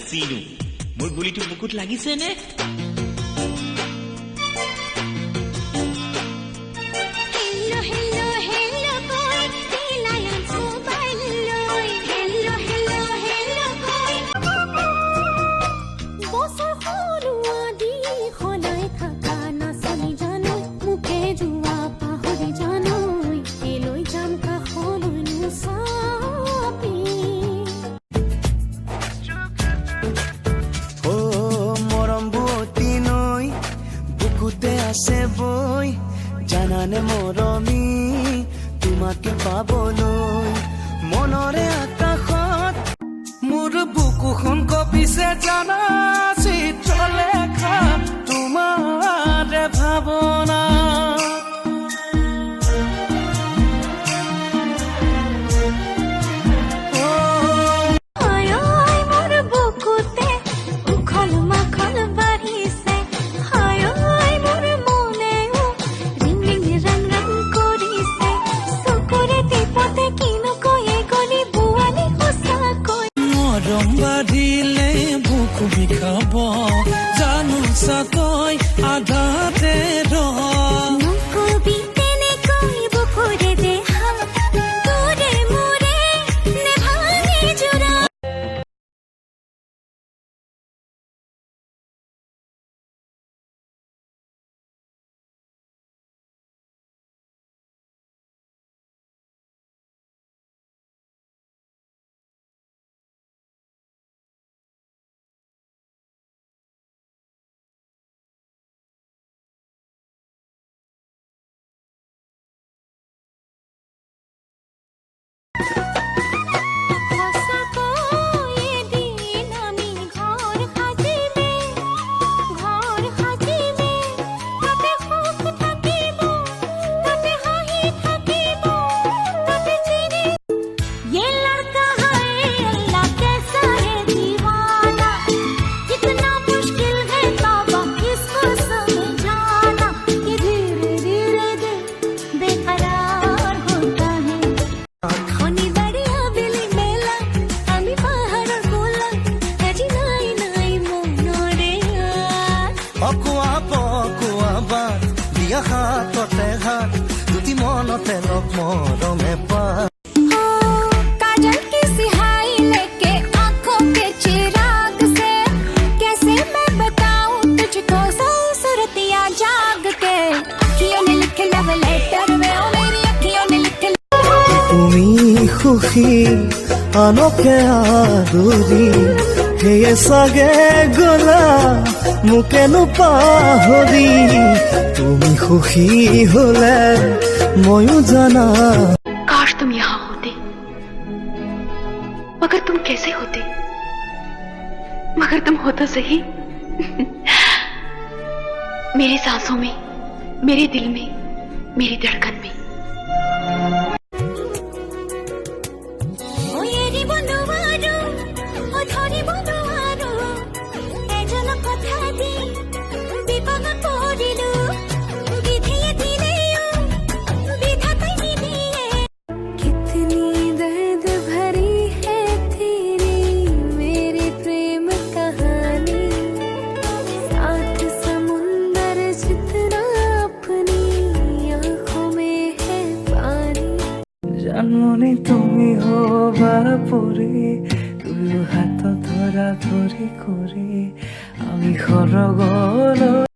চিনু মোৰ গুলিটো বুকুত লাগিছে নে আছে বই জানানে মৰমি তোমাকে পাবলৈ মনৰে আকাশত মোৰ বুকুখন কপিছে জানা চিত্ৰলেখা তোমাৰে ভাৱনা বাঢ়িলে বুকু বিষাব জানো চাকৈ আধাতে হাততে হাত দুটি মনতে লগ মৰমে পা काजल की सिहाई लेके आंखों के चिराग से कैसे मैं बताऊं तुझको सूरतियां जाग के अखियों ने लिखे लव लेटर में ओ मेरी अखियों ने लिखे তুমি সুখী আনকে আদৰি সেয়ে চাগে গলা মোকেনো পাহৰি তুমি সুখী হলে ময়ো জানা काश तुम यहाँ होते मगर तुम कैसे होते मगर तुम हो तो सही मेरी सांसों में मेरे दिल में मेरी धड़कन में জানমনি তুমি হবা পৰি দুয়ো হাত ধৰা ধৰি কৰি আমি সৰগলৈ